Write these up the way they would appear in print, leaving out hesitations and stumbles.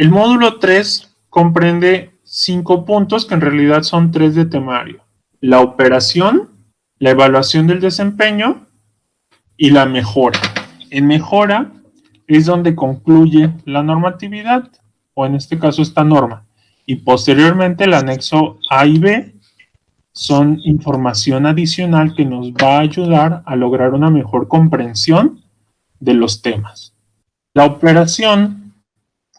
El módulo 3 comprende 5 puntos que en realidad son 3 de temario. La operación, la evaluación del desempeño y la mejora. En mejora es donde concluye la normatividad, o en este caso esta norma. Y posteriormente el anexo A y B son información adicional que nos va a ayudar a lograr una mejor comprensión de los temas. La operación,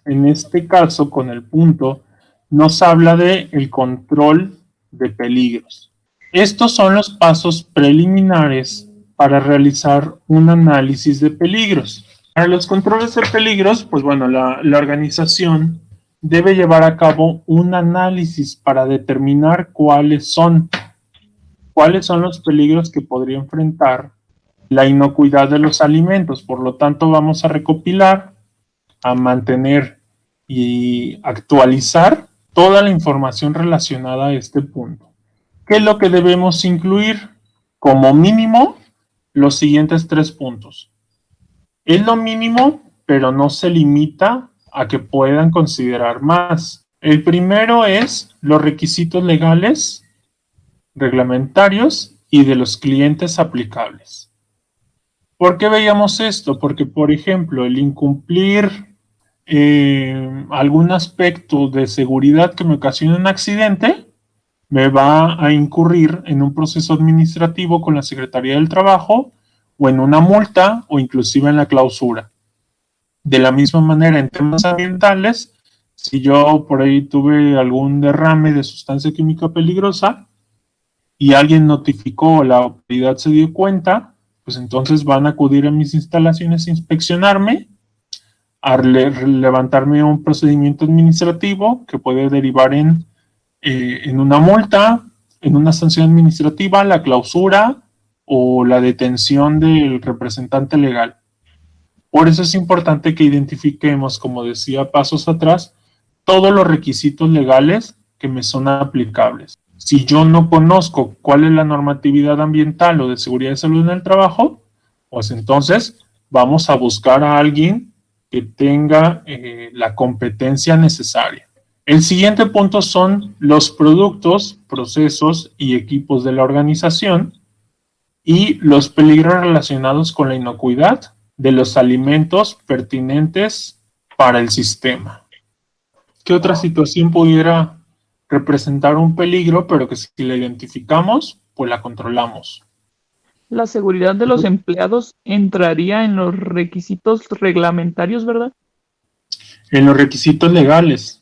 en este caso con el punto, nos habla de el control de peligros. Estos son los pasos preliminares para realizar un análisis de peligros. Para los controles de peligros, pues bueno, la organización debe llevar a cabo un análisis para determinar cuáles son los peligros que podría enfrentar la inocuidad de los alimentos. Por lo tanto, vamos a recopilar, a mantener y actualizar toda la información relacionada a este punto. ¿Qué es lo que debemos incluir? Como mínimo, los siguientes 3 puntos. Es lo mínimo, pero no se limita a que puedan considerar más. El primero es los requisitos legales, reglamentarios y de los clientes aplicables. ¿Por qué veíamos esto? Porque, por ejemplo, el incumplir algún aspecto de seguridad que me ocasione un accidente me va a incurrir en un proceso administrativo con la Secretaría del Trabajo o en una multa o inclusive en la clausura. De la misma manera, en temas ambientales, si yo por ahí tuve algún derrame de sustancia química peligrosa y alguien notificó o la autoridad se dio cuenta, pues entonces van a acudir a mis instalaciones a inspeccionarme, a levantarme un procedimiento administrativo que puede derivar en una multa, en una sanción administrativa, la clausura o la detención del representante legal. Por eso es importante que identifiquemos, como decía pasos atrás, todos los requisitos legales que me son aplicables. Si yo no conozco cuál es la normatividad ambiental o de seguridad y salud en el trabajo, pues entonces vamos a buscar a alguien que tenga la competencia necesaria. El siguiente punto son los productos, procesos y equipos de la organización y los peligros relacionados con la inocuidad de los alimentos pertinentes para el sistema. ¿Qué otra situación pudiera representar un peligro, pero que si la identificamos, pues la controlamos? La seguridad de los empleados entraría en los requisitos reglamentarios, ¿verdad? En los requisitos legales.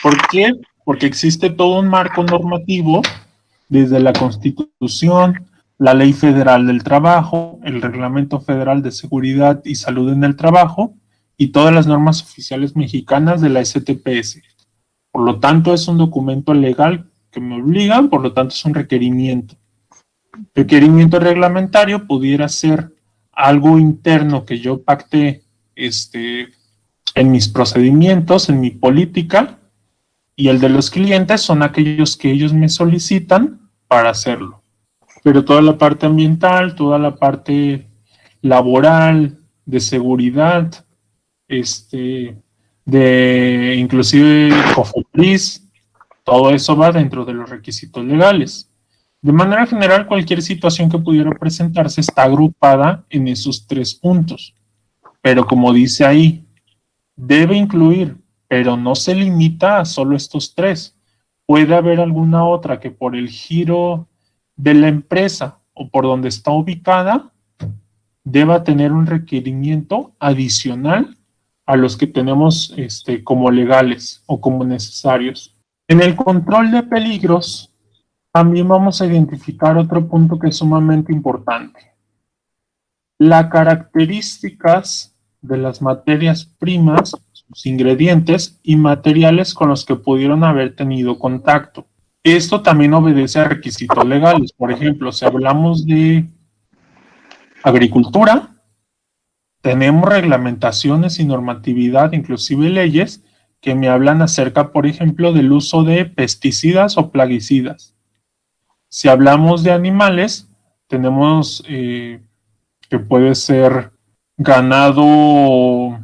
¿Por qué? Porque existe todo un marco normativo desde la Constitución, la Ley Federal del Trabajo, el Reglamento Federal de Seguridad y Salud en el Trabajo y todas las normas oficiales mexicanas de la STPS. Por lo tanto, es un documento legal que me obliga, por lo tanto es un requerimiento. Requerimiento reglamentario pudiera ser algo interno que yo pacte en mis procedimientos, en mi política, y el de los clientes son aquellos que ellos me solicitan para hacerlo. Pero toda la parte ambiental, toda la parte laboral, de seguridad, de inclusive COFEPRIS, todo eso va dentro de los requisitos legales. De manera general, cualquier situación que pudiera presentarse está agrupada en esos 3 puntos. Pero como dice ahí, debe incluir, pero no se limita a solo estos 3. Puede haber alguna otra que por el giro de la empresa o por donde está ubicada, deba tener un requerimiento adicional a los que tenemos como legales o como necesarios. En el control de peligros, también vamos a identificar otro punto que es sumamente importante. Las características de las materias primas, sus ingredientes y materiales con los que pudieron haber tenido contacto. Esto también obedece a requisitos legales. Por ejemplo, si hablamos de agricultura, tenemos reglamentaciones y normatividad, inclusive leyes, que me hablan acerca, por ejemplo, del uso de pesticidas o plaguicidas. Si hablamos de animales, tenemos que puede ser ganado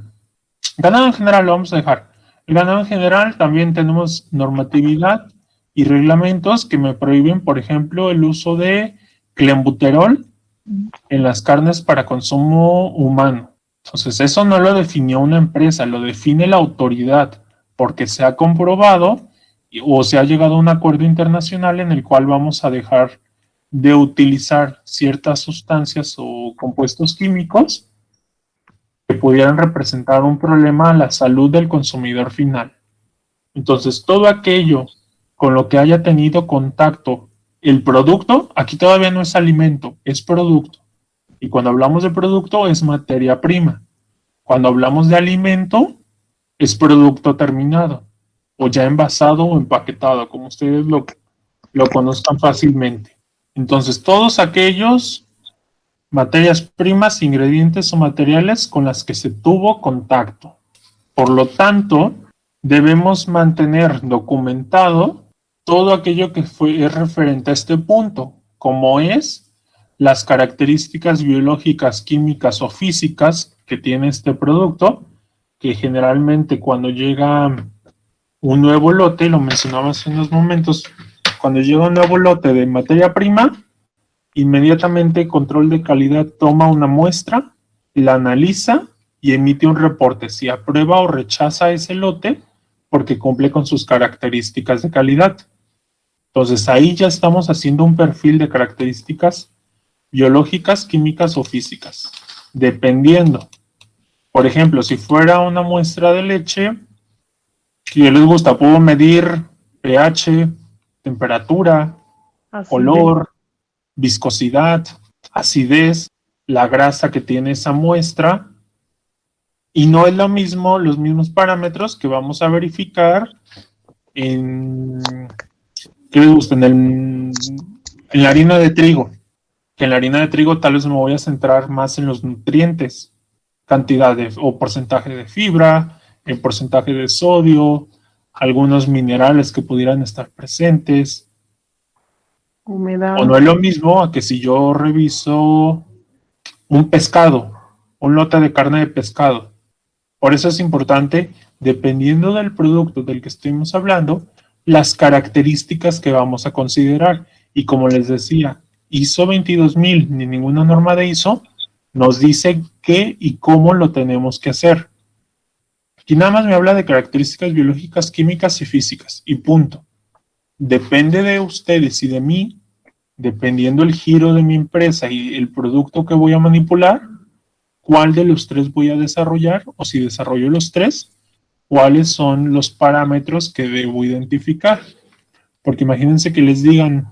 en general, lo vamos a dejar. El ganado en general también tenemos normatividad y reglamentos que me prohíben, por ejemplo, el uso de clenbuterol en las carnes para consumo humano. Entonces, eso no lo definió una empresa, lo define la autoridad, porque se ha comprobado o se ha llegado a un acuerdo internacional en el cual vamos a dejar de utilizar ciertas sustancias o compuestos químicos que pudieran representar un problema a la salud del consumidor final. Entonces, todo aquello con lo que haya tenido contacto el producto, aquí todavía no es alimento, es producto. Y cuando hablamos de producto es materia prima. Cuando hablamos de alimento es producto terminado, o ya envasado o empaquetado, como ustedes lo conozcan fácilmente. Entonces, todos aquellos materias primas, ingredientes o materiales con las que se tuvo contacto. Por lo tanto, debemos mantener documentado todo aquello que es referente a este punto, como es las características biológicas, químicas o físicas que tiene este producto, que generalmente cuando llega un nuevo lote, lo mencionaba hace unos momentos, cuando llega un nuevo lote de materia prima, inmediatamente control de calidad toma una muestra, la analiza y emite un reporte si aprueba o rechaza ese lote porque cumple con sus características de calidad. Entonces ahí ya estamos haciendo un perfil de características biológicas, químicas o físicas, dependiendo. Por ejemplo, si fuera una muestra de leche, que les gusta, puedo medir pH, temperatura, color, viscosidad, acidez, la grasa que tiene esa muestra, y no es lo mismo los mismos parámetros que vamos a verificar en, ¿qué les gusta? En la harina de trigo, que en la harina de trigo tal vez me voy a centrar más en los nutrientes, cantidad o porcentaje de fibra, el porcentaje de sodio, algunos minerales que pudieran estar presentes. Humedad. O no es lo mismo a que si yo reviso un pescado, un lote de carne de pescado. Por eso es importante, dependiendo del producto del que estemos hablando, las características que vamos a considerar. Y como les decía, ISO 22000 ni ninguna norma de ISO nos dice qué y cómo lo tenemos que hacer. Aquí nada más me habla de características biológicas, químicas y físicas, y punto. Depende de ustedes y de mí, dependiendo el giro de mi empresa y el producto que voy a manipular, cuál de los tres voy a desarrollar, o si desarrollo los tres, cuáles son los parámetros que debo identificar. Porque imagínense que les digan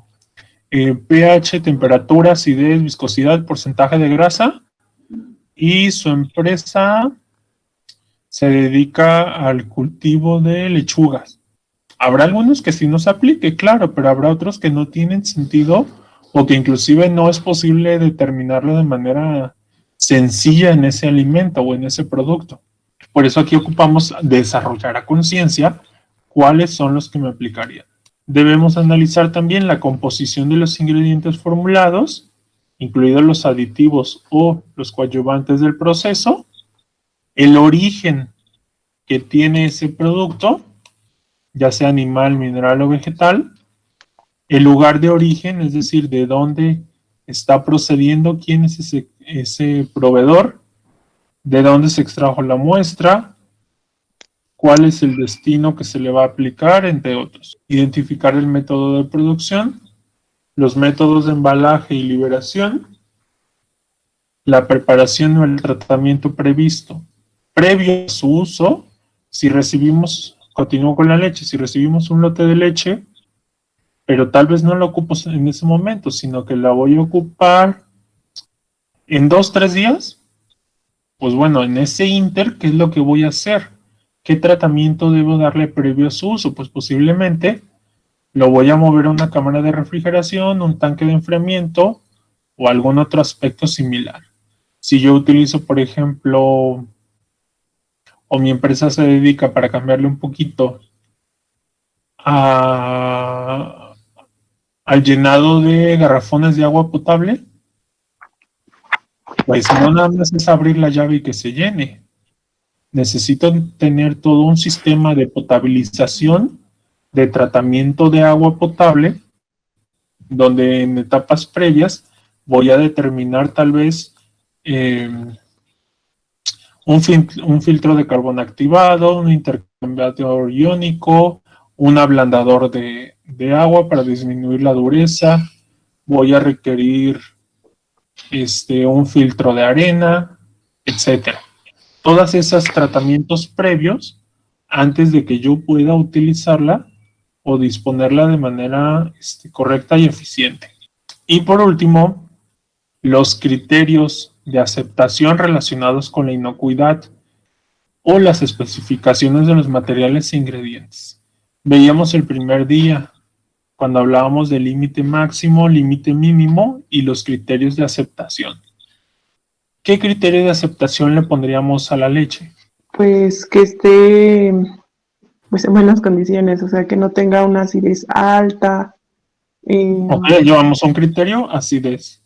pH, temperatura, acidez, viscosidad, porcentaje de grasa, y su empresa se dedica al cultivo de lechugas. Habrá algunos que sí nos aplique, claro, pero habrá otros que no tienen sentido o que inclusive no es posible determinarlo de manera sencilla en ese alimento o en ese producto. Por eso aquí ocupamos desarrollar a conciencia cuáles son los que me aplicarían. Debemos analizar también la composición de los ingredientes formulados, incluidos los aditivos o los coadyuvantes del proceso, el origen que tiene ese producto, ya sea animal, mineral o vegetal, el lugar de origen, es decir, de dónde está procediendo, quién es ese proveedor, de dónde se extrajo la muestra, cuál es el destino que se le va a aplicar, entre otros. Identificar el método de producción, los métodos de embalaje y liberación, la preparación o el tratamiento previsto previo a su uso. Si recibimos, continúo con la leche, si recibimos un lote de leche, pero tal vez no la ocupo en ese momento, sino que la voy a ocupar en 2-3 días, pues bueno, en ese inter, ¿qué es lo que voy a hacer? ¿Qué tratamiento debo darle previo a su uso? Pues posiblemente lo voy a mover a una cámara de refrigeración, un tanque de enfriamiento o algún otro aspecto similar. Si yo utilizo, por ejemplo, o mi empresa se dedica para cambiarle un poquito al llenado de garrafones de agua potable, pues no nada más es abrir la llave y que se llene. necesito tener todo un sistema de potabilización, de tratamiento de agua potable, donde en etapas previas voy a determinar tal vez un filtro de carbón activado, un intercambiador iónico, un ablandador de agua para disminuir la dureza. Voy a requerir un filtro de arena, etcétera. Todas esos tratamientos previos antes de que yo pueda utilizarla o disponerla de manera correcta y eficiente. Y por último, los criterios de aceptación relacionados con la inocuidad o las especificaciones de los materiales e ingredientes. Veíamos el primer día cuando hablábamos de límite máximo, límite mínimo y los criterios de aceptación. ¿Qué criterio de aceptación le pondríamos a la leche? Pues que esté pues en buenas condiciones, o sea, que no tenga una acidez alta. Ok, llevamos un criterio, acidez.